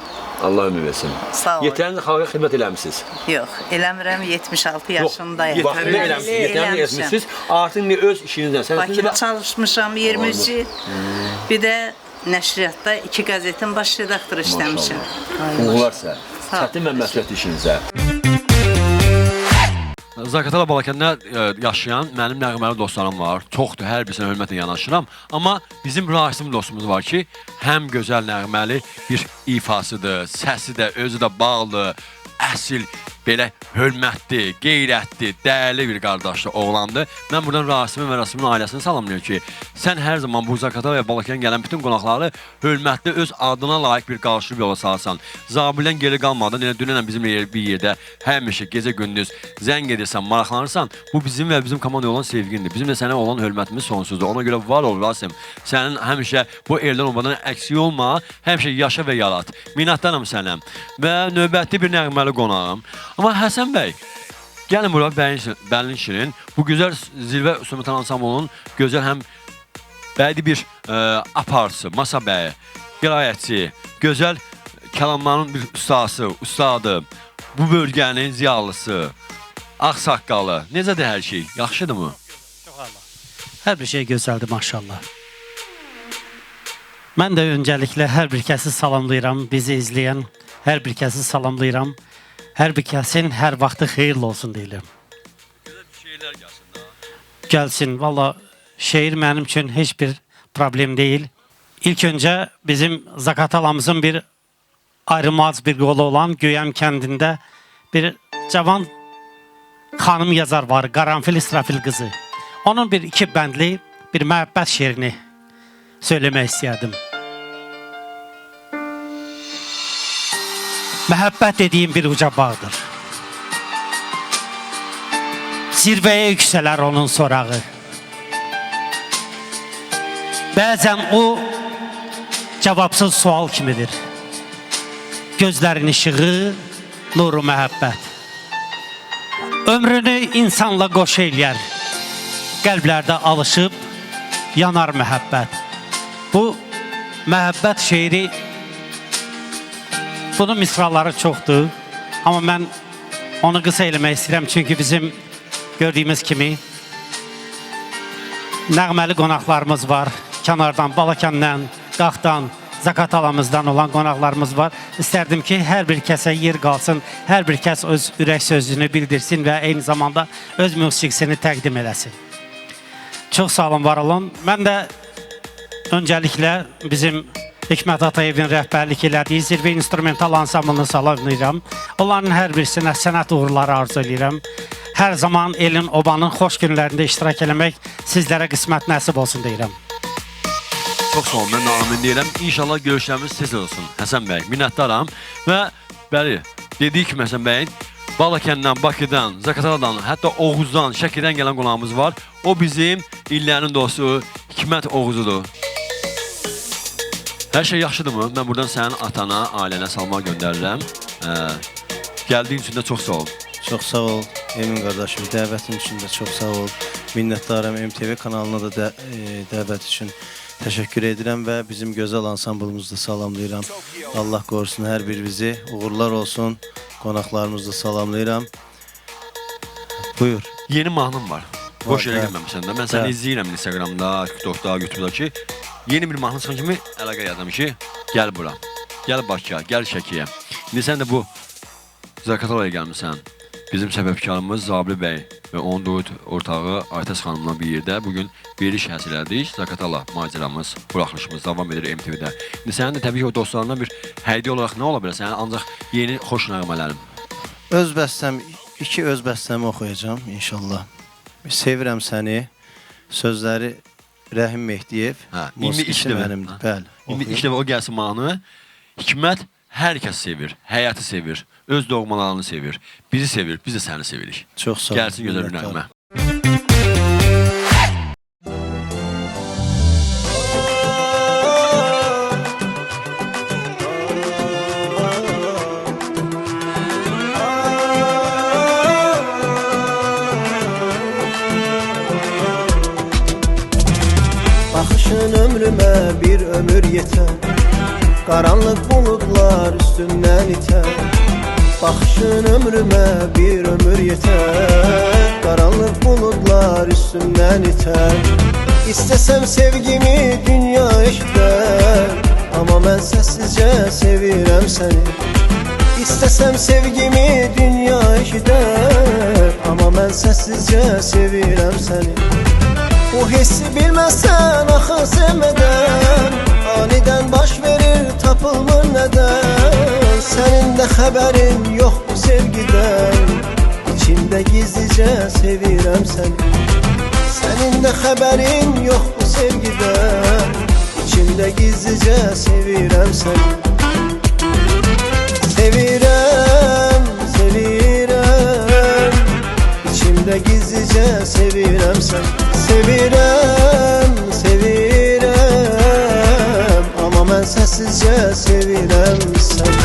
B: Allah ömür versin.
U: Sağ olun.
B: Yetərincə xalqa xidmət eləmişsiniz?
U: Yox, eləmirəm, 76 yaşındayım.
B: Vaxtında eləmişsiniz. Artıq öz işinizdən.
U: Bakıda çalışmışam 23 il. Bir də nəşriyyatda 2 qəzetin baş redaktoru işləmişəm.
B: Uğurlar sizə. Çətin və məsuliyyətli işinizə.
H: Zaqatala Balakəndə yaşayan mənim nəğməli dostlarım var. Çoxdur, hər birisinə hörmətlə yanaşıram. Amma bizim Rasim dostumuz var ki, həm gözəl nəğməli bir ifasıdır, səsi də, özü də bağlı, əsil, belə hörmətli, qeyrətli, dəyərli bir qardaşlı oğlandı. Mən buradan Rasimin və Rasimin ailəsini salamlayıram ki, sən hər zaman bu Zaqatala və Balakən gələn bütün qonaqları hörmətli, öz adına layiq bir qarşılıq yola salsan. Zabildən geri qalmadan, yəni dünənlə bizimlə bir yerdə həmişə gecə gündüz zəng edirsən, maraqlanırsan, bu bizim və bizim komandaya olan sevgindir. Bizim də sənə olan hörmətimiz sonsuzdur. Ona görə var ol Rasim. Sənin həmişə bu Eldan Obadan əksik olma, həmişə yaşa və yarat. Minnətdaram sənə. Və növbəti bir nəğməli qonağım. Amma Həsən bəy, gəlin bura Bəlin Şirin. Bu gözəl zirvə instrumental ansamblının gözəl həm bəydi bir aparçısı, masa bəyi, qirayətçi, gözəl kəlamların bir ustadı, bu bölgənin ziyalısı, ağsaqqalı. Necədir hər şey? Yaxşıdırmı?
A: Hər bir şey gözəldir, maşallah. Mən də öncəliklə hər bir kəsi salamlayıram, bizi izləyən hər bir kəsi salamlayıram. Hər bir kəsin hər vaxtı xeyirli olsun deyirəm.
H: Şeirlər gəlsin da.
A: Gəlsin, valla şeir mənim üçün heç bir problem deyil. İlk öncə bizim Zaqatalamızın bir ayrılmaz bir qolu olan Göyəm kəndində bir cavan xanım yazar var, Qaranfil İsrafil qızı. Onun bir iki bəndli bir məhəbbət şeirini söyləmək istəyərdim. Məhəbbət dediyim bir uca bağdır. Zirvəyə yüksələr onun sorağı. Bəzən o cavabsız sual kimidir. Gözlərin işığı, nuru məhəbbət. Ömrünü insanla qoş eləyər. Qəlblərdə alışıb, yanar məhəbbət. Bu məhəbbət şeiri, bunun misraları çoxdur. Amma mən onu qısa eləmək istəyirəm. Çünki bizim gördüyümüz kimi nəğməli qonaqlarımız var. Kənardan, Balakəndən, Qaxdan, Zaqatalamızdan olan qonaqlarımız var. İstərdim ki, hər bir kəsə yer qalsın, hər bir kəs öz ürək sözünü bildirsin və eyni zamanda öz musiqisini təqdim eləsin. Çox sağ olun, var olun. Mən də öncəliklə bizim Hikmət Atayevin rəhbərlik elədiyi zirvə instrumental ansamblını salamlayıram. Onların hər birisinə sənət uğurları arzu edirəm. Hər zaman Elin Obanın xoş günlərində iştirak eləmək sizlərə qismət nəsib olsun deyirəm.
H: Çox sağ olun, mən də amin deyirəm. İnşallah görüşlərimiz tez olsun, Həsən bəy. Minnətdaram. Və bəli, dediyi kimi Həsən bəyin Balakəndən, Bakıdan, Zaqataladan, hətta Oğuzdan, Şəkidən gələn qonağımız var. O bizim illərin dostu Hikmət Oğuzudur. Hər şey yaxşıdırmı? Mən buradan sənin atana, ailənə salma göndərirəm. Gəldiyin üçün də çox sağ ol.
V: Çox sağ ol Emin qardaşım, dəvətin üçün də çox sağ ol. Minnətdarım MTV kanalına da dəvət üçün təşəkkür edirəm və bizim gözəl ansamblımızı da salamlayıram. Allah qorusun hər bir bizi, uğurlar olsun. Qonaqlarımızı da salamlayıram. Buyur.
H: Yeni mahnım var. Boş yerə gəlməmişsən də. Mən səni izləyirəm Instagramda, TikTokda, YouTube'da ki, yeni bir mahnı çıxan kimi əlaqə yadım ki, gəl bura, gəl Bakıya, gəl Şəkiyə. İndi sən də bu Zaqatalaya gəlmişsən. Bizim səbəbkarımız Zabili bəy və onun doğud ortağı Aytəs xanımla bir yerdə bugün veriş həsil elədik. Zaqatala macəramız, buraxılışımız davam edir MTV-də. İndi sənin də təbii ki, o dostlarına bir hədiyyə olaraq nə ola bilər? Sənin ancaq yeni xoş nəğmələrim.
V: Öz bəstəm, iki öz bəstəmi oxuyacağım inşallah. Sevirəm səni, sözləri Rəhim Mehdiyev, musiqisi mənimdir. Bəli.
H: İndi ilk dəfə o gəlsin mahnı. Hikmət hər kəs sevir, həyatı sevir, öz doğmalarını sevir, bizi sevir, biz də səni sevirik.
V: Çox sağ ol.
H: Gəlsin gözəl bir nəğmə.
W: Baxışın ömrümə bir ömür yetər, qaranlıq buludlar üstündən itər. Baxışın ömrümə bir ömür yetər, qaranlıq buludlar üstündən itər. İstəsəm sevgimi dünya eşitər, amma mən səssizcə sevirəm səni. İstəsəm sevgimi dünya eşitər, amma mən səssizcə sevirəm səni. Bu hissi bilməsən axı sevmədən, anidən baş verir tapılmır nədən. Sənin də xəbərin yox bu sevgidən, sevirəm səni. Sənin də xəbərin yox bu sevgidən, İçimdə gizlicə sevirəm səni. Sevirəm, sevirəm, İçimdə gizlicə sevirəm səni. Sevirəm, sevirəm, amma mən səssizcə sevirəm səni.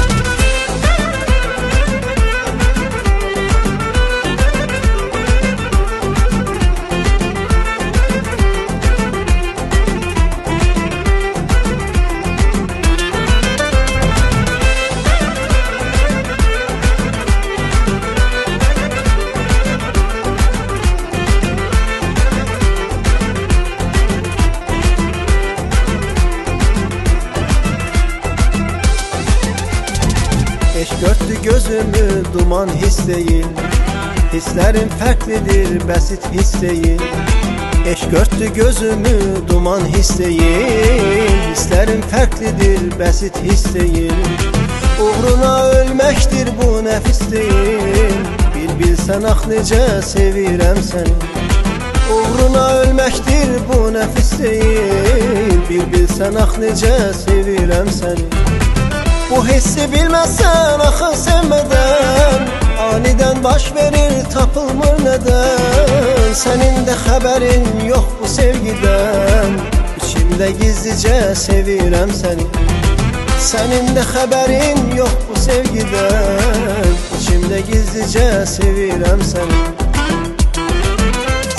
W: Eşq örtdü gözümü duman hiss deyil, Hisslərim fərqlidir bəsit hiss deyil. Eşq örtdü gözümü duman hiss deyil, Hisslərim fərqlidir bəsit hiss deyil. Uğruna ölməkdir bu nəfis deyil, bilsən ax necə sevirəm səni. Uğruna ölməkdir bu nəfis deyil, bilsən ax necə sevirəm səni. Bu hissi bilməsən axı sevmədən, Anidən baş verir tapılmır nədən. Sənin də xəbərin yox bu sevgidən, İçimdə gizlicə sevirəm səni. Sənin də xəbərin yox bu sevgidən, İçimdə gizlicə sevirəm səni.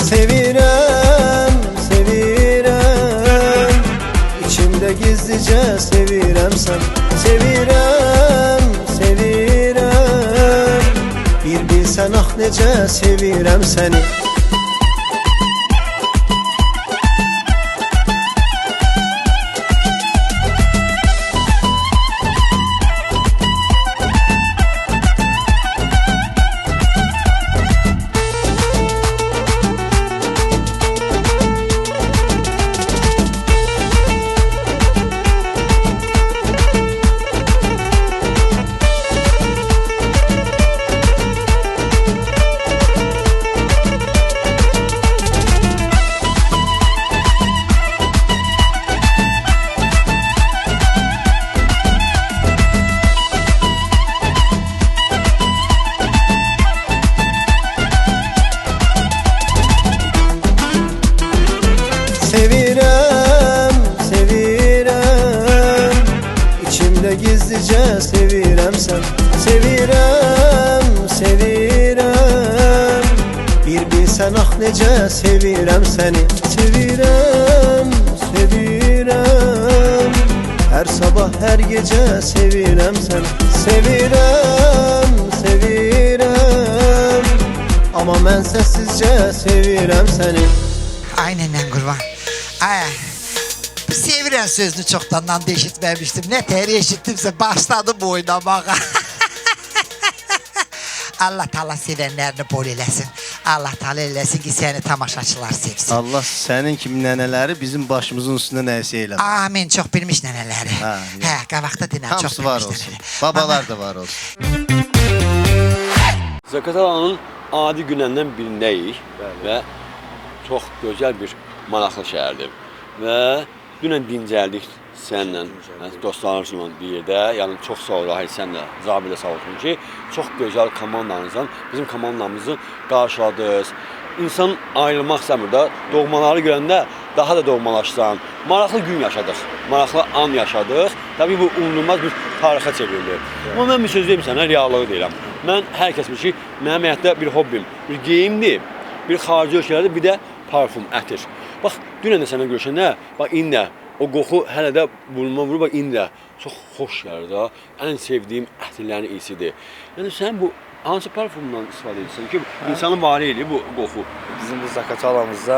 W: Sevirəm, sevirəm, İçimdə gizlicə sevirəm səni. Sevirəm, sevirəm, bilsən ax necə sevirəm səni. Sevirəm, sevirəm, İçimdə gizlicə sevirəm səni. Sevirəm, sevirəm, bilsən ax necə sevirəm səni. Sevirəm, sevirəm, hər sabah hər gecə sevirəm səni. Sevirəm, sevirəm, amma mən səssizcə sevirəm səni.
G: Aynen qurban. Ay, sevirəm sözünü çoxdandan da eşitməmişdim. Nə təhər eşitdimsə başladım oynamağa. Allah Taala sevənlərini bol eləsin. Allah Taala eləsin ki, səni tamaşaçılar sevsin.
V: Allah sənin kimi nənələri bizim başımızın üstündə nəyisə eləsin.
G: Amin, çox bilmiş nənələri. Hə, qabaqda dinən çox
V: Hamısı var
G: bilmiş
V: olsun.
G: nənələri.
V: Babalar da var olsun.
B: Zaqatalanın adi günlərindən birindəyik və çox gözəl bir maraqlı şəhərdir. Və dünən dincəldik sənlə, dostlarımızla bir yerdə. Yəni çox sağ ol Rahil, sən də Zabilə sağ olsun ki, çox gözəl komandanızla bizim komandamızı qarşıladınız. İnsan ayrılmaq istəmir də, doğmaları görəndə daha da doğmalaşsan. Maraqlı gün yaşadıq, maraqlı an yaşadıq. Təbii bu unudulmaz bir tarixə çevrildi. Amma mən bir söz deyim sənə, reallığı deyirəm. Mən hər kəs bilir ki, mənim həyatda bir hobbim, bir geyimdir, bir xarici ölkələrdə, bir də parfum, ətir. Bax, dünən də sənə görüşəndə, bax, indi o qoxu hələ də burnuma vurur, bax, indi çox xoş gəlir də. Ən sevdiyim ətirlərin iyisidir. Yəni, sən bu hansı parfumdan istifadə edirsən ki, insanın vari eləyir bu qoxu?
R: Bizim bu Zaqatalamızda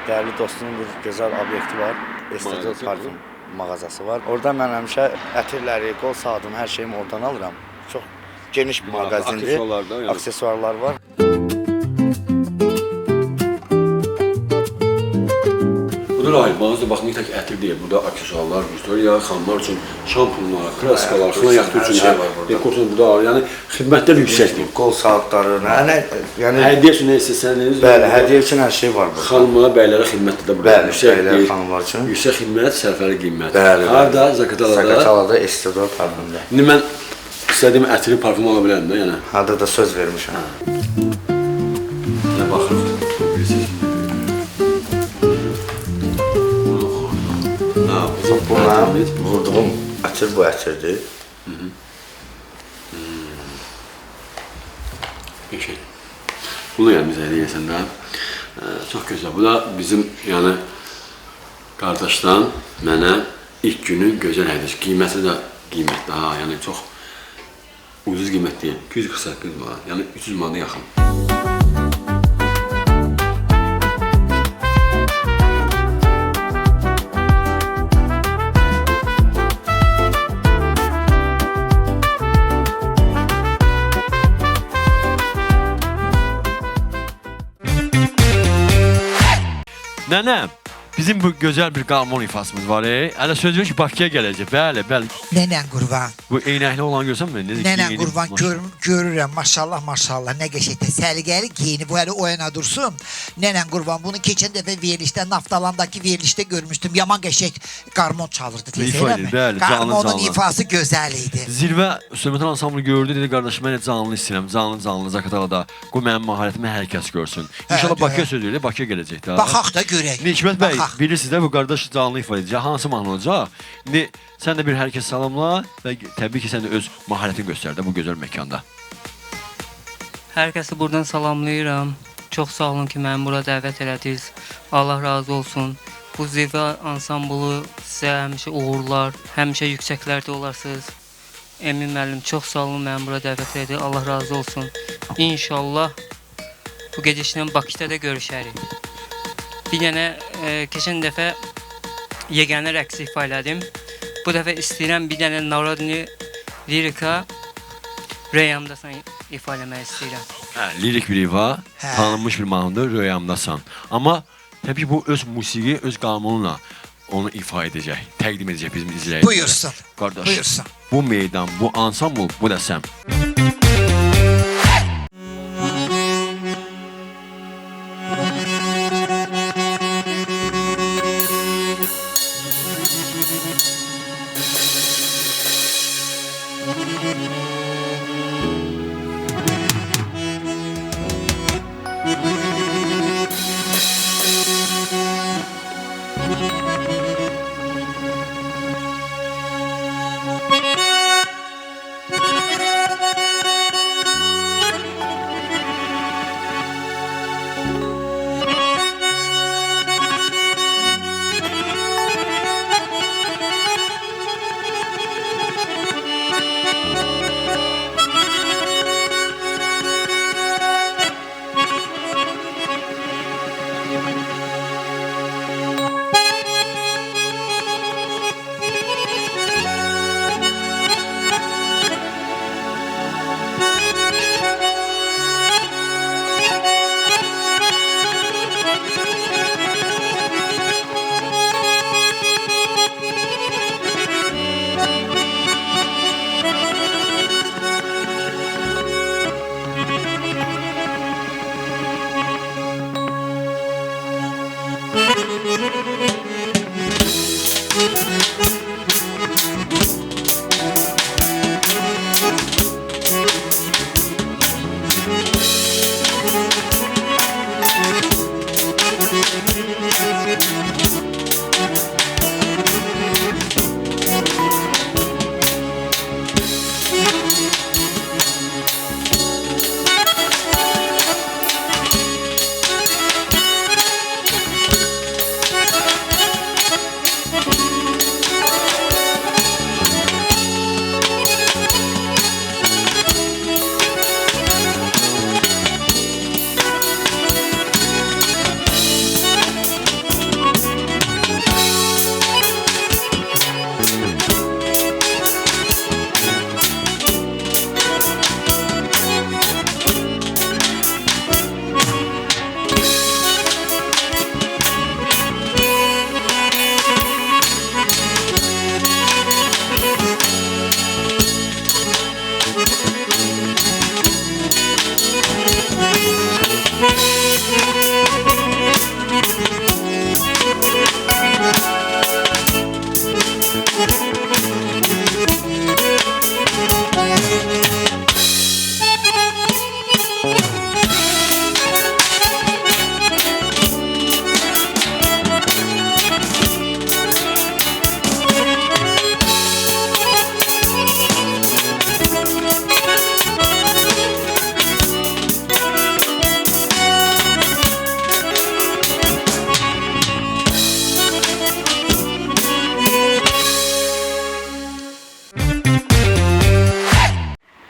R: dəyərli dostumun bir gözəl obyekti var. Estetik parfum mağazası var. Orada mən həmişə ətirləri, qol saatımı, hər şeyimi oradan alıram. Çox geniş bir mağazindir. Aksesuarlar var.
B: Budur Rahil. Bazı da baxmayın tək ətir deyil. Burada aksesuarlar, ya xanımlar üçün şampunlar, kraskalar, falan yaxdı üçün dekorsun burada var. Yəni xidmətlər yüksəkdir.
R: Qol saatları, yəni
B: hədiyyə üçün nə istəsəniz.
R: Bəli, hədiyyə üçün hər şey var burada.
B: Xanımlara, bəylərə xidmətdə də burada.
R: Bəli, bəylər, xanımlar üçün.
B: Yüksək xidmət, sərfəli qiymət.
R: Bəli.
B: Harda? Zaqatalada.
R: Zaqatalada Estador parfümdə.
B: İndi mən istədiyim ətri parfüm ala bilərəm də, yəni.
R: Harda da söz vermişəm.
B: Nə baxırıq?
R: Bu mənim vurduğum ətir bu ətirdir.
B: Peki. Bunu yəni bizə hədiyyə etsən də. Çox gözəl. Bu da bizim yəni qardaşdan mənə ilk günün gözəl hədiyyəsi. Qiyməti də qiymətli. Ha, yəni çox ucuz qiymət deyil. 248 manat. Yəni 300 manata yaxın.
H: Nənəm, bizim bu gözəl bir qarmon ifasımız var. Hələ söz verir ki, Bakıya gələcək. Bəli, bəli.
G: Nənən qurban.
H: Bu eynəkli olan görsən mi?
G: Nənən qurban görürəm. Maşallah, maşallah. Nə qəşəngdir. Səliqəli geyini bu hələ o yana dursun. Nənən qurban. Bunu keçən dəfə verilişdə, Naftalandakı verilişdə görmüşdüm. Yaman qəşəng qarmon çalırdı.
H: Bəli,
G: qarmonun ifası gözəl idi.
H: Zirvə Sömətən ansamblı gördü, dedi qardaşım, mən canlı istəyirəm. Canlı Zaqatalada. Qoy mənim maharətimi hər kəs görsün. İnşallah Bakıya söz verir, Bakıya gələcək də.
G: Baxaq da görək.
H: Hikmət bəy, bilirsiniz də bu qardaş canlı ifadə edəcək. Hansı mahnı olacaq? İndi sən də bir hər kəs salamla və təbii ki, sən də öz maharətini göstər də bu gözəl məkanda.
F: Hər kəsi buradan salamlayıram. Çox sağ olun ki, məni bura dəvət elədiniz. Allah razı olsun. Bu zirvə ansamblı sizə həmişə uğurlar, həmişə yüksəklərdə olarsınız. Emin müəllim, çox sağ olun məni bura dəvət elədiniz. Allah razı olsun. İnşallah bu gedişlə Bakıda da görüşərik. Bir dənə keçən dəfə yeganə rəqs ifa elədim. Bu dəfə istəyirəm bir dənə Narodni lirika Röyamdasan ifa eləmək istəyirəm.
H: Lirik bir ifa, tanınmış bir mahnıdır, Röyamdasan. Amma təbii ki, bu öz musiqi, öz qanunla onu ifa edəcək, təqdim edəcək bizim izləyicilərə.
G: Buyursun.
H: Qardaş,
G: buyursun.
H: Bu meydan, bu ansambl, bu da sən.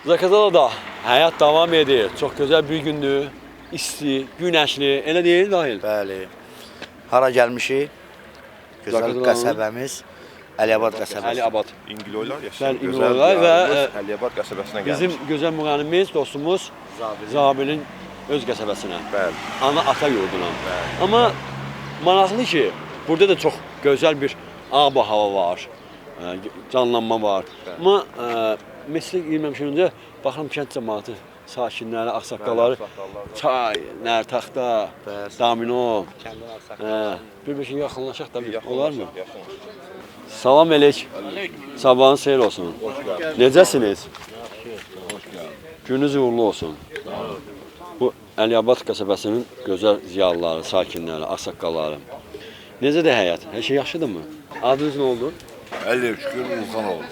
B: Zaqatalada həyat davam edir. Çox gözəl bir gündür. İsti, günəşli, elə deyil dahil.
R: Bəli. Hara gəlmişik? Gözəl qəsəbəmiz Əliyabad qəsəbəsi.
B: Əliyabad.
C: İngiloylar yaşayır.
B: Bəli, İngiloylar və
C: Əliyabad qəsəbəsinə gəlmiş.
B: bizim gözəl müğənnimiz, dostumuz Zabilin öz qəsəbəsinə.
C: Bəli.
B: Ana ata yurduna. Bəli. Amma maraqlı ki, burada da çox gözəl bir ab-hava var. Canlanma var. Bəli. Amma meslek girməmişdən öncə baxıram kənd cəmaatı, sakinləri, ağsaqqalları, çay, nərtaxta, domino. Bir-bir yaxınlaşaq da olar mı? Salam elək. Sabahınız xeyir olsun. Necəsiniz? Gününüz uğurlu olsun. Bu Əliyabad qəsəbəsinin gözəl ziyalıları, sakinləri, ağsaqqalları. Necədir həyat? Hər şey yaxşıdırmı? Adınız nə oldu?
I: Əliyev Şükür Vulxanov.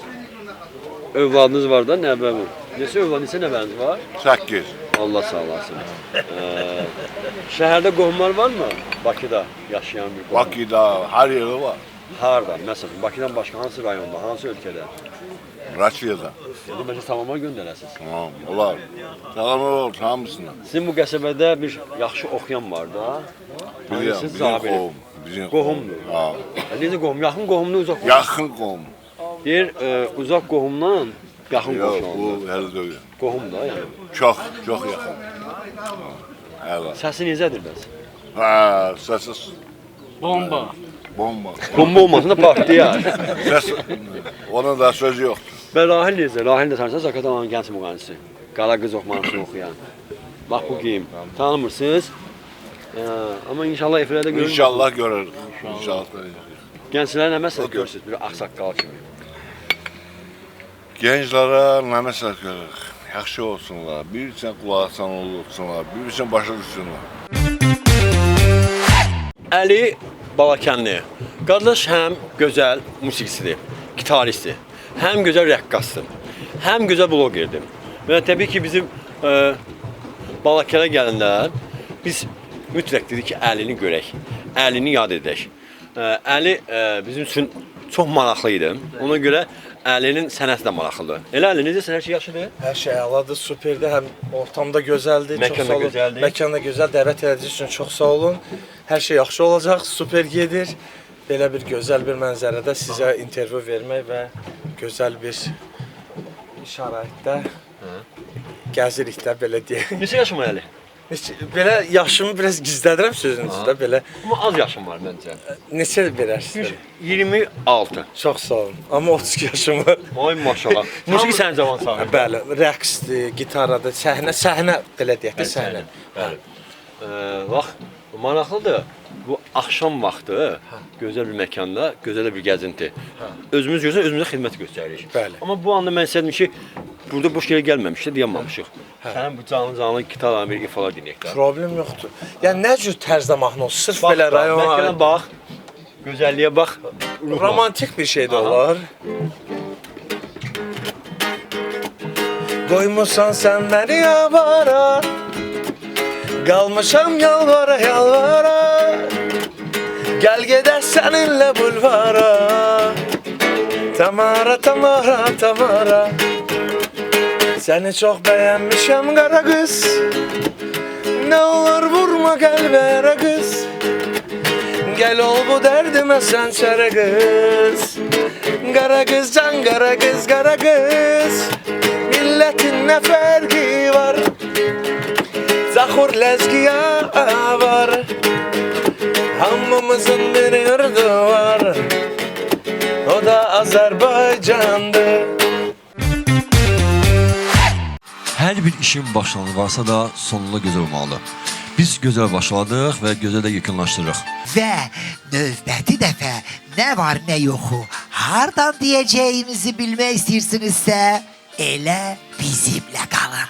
B: Övladınız var da, nəvə mi? Neçə övlad, neçə nəvəniz var?
I: 8.
B: Allah sağ olasın. Şəhərdə qohumlar varmı? Bakıda yaşayan bir qohum.
I: Bakıda hər yerdə var.
B: Harda? Məsələn, Bakıdan başqa hansı rayonda, hansı ölkədə?
I: Rusiyada.
B: Demək ki, tamama göndərəsiniz.
I: Tamam, olar. Salam olur hamısına.
B: Sizin bu qəsəbədə bir yaxşı oxuyan var da.
I: Bilirəm, bizim qohum. Bizim
B: qohumdur.
I: Ha.
B: Necə qohum? Yaxın qohumlu, uzaq qohum?
I: Yaxın qohum.
B: Deyir, uzaq qohumdan yaxın qohum
I: Yox, bu hələ deyil.
B: Qohum da yəni.
I: Çox, çox yaxın. Hələ.
B: Səsi necədir bəs?
I: Ha, səsi
B: Bomba.
I: Bomba.
B: Bomba olmasın da partlayar.
I: Səs, onun da sözü yoxdur.
B: Və Rahil necə? Rahil də tanırsan, Zaqatalanın gənc müğənnisi. Qara qız oxumasını oxuyan. Bax bu geyim. Tanımırsınız. Amma inşallah efirədə görürüz.
I: İnşallah görürük. İnşallah görürük.
B: Gənclərə nə məsələ görürsünüz? Bir ağsaqqal kimi.
I: Gənclərə nə məsələ görürük? Yaxşı olsunlar, bir üçün qulaq asan olsunlar, bir üçün başa düşsünlər.
B: Əli Balakənli. Qardaş həm gözəl musiqisidir, gitaristdir, həm gözəl rəqqasdır, həm gözəl blogerdir. Və təbii ki, bizim Balakənə gələnlər biz mütləq dedik ki, Əlini görək, Əlini yad edək. Əli bizim üçün çox maraqlı idi. Ona görə Əlinin sənəti də maraqlıdır. Elə Əli, necəsən? Hər şey yaxşıdır?
J: Hər şey əladır, superdir. Həm ortamda gözəldir,
B: Məkan
J: çox
B: da
J: sağ olun.
B: gözəldir.
J: Məkan da gözəl, dəvət etdiyiniz üçün çox sağ olun. Hər şey yaxşı olacaq, super gedir. Belə bir gözəl bir mənzərədə sizə intervyu vermək və gözəl bir şəraitdə gəzirik də, belə deyək.
B: Neçə yaşın var Əli?
J: Belə yaşımı biraz gizlədirəm sözünüzdə, belə.
B: Amma az yaşım var məncə.
J: Neçə verərsiniz?
B: 26.
J: Çox sağ olun. Amma 32 yaşım var.
B: Ay maşallah. Musiqi sənin cavan sahib.
J: Bəli, rəqsdir, gitaradır, səhnə belə deyək də səhnə.
B: Bəli. Bax, maraqlıdır. Bu axşam vaxtı gözəl bir məkanda, gözəl bir gəzinti. Özümüz görsən, özümüzə xidmət göstəririk.
J: Bəli.
B: Amma bu anda mən istədim ki, burada boş yerə gəlməmişik, dayanmamışıq. Sənin bu canlı gitarla bir ifadə dinləyək də.
J: Problem yoxdur. Yəni nə cür tərzdə mahnı olsun? Sırf belə rayon.
B: Məkana bax, gözəlliyə bax.
J: Romantik bir şey də olar. Qoymusan sən məni avara, qalmışam yalvara yalvara. Gəl gedək səninlə bulvara, Tamara, Tamara, Tamara. Səni çox bəyənmişəm qara qız, nə olur vurma qəlbərə qız. Gəl ol bu dərdimə sən çərə qız. Qara qız, can qara qız, qara qız. Millətin nə fərqi var, Zaxur ləzgiya var. Hamımızın bir yurdu var, o da Azərbaycandır.
H: Hər bir işin başlanğıcı varsa da sonunda gözəl olmalıdır. Biz gözəl başladıq və gözəl də yekunlaşdırırıq.
G: Və növbəti dəfə nə var nə yoxu, hardan deyəcəyimizi bilmək istəyirsinizsə, elə bizimlə qalın.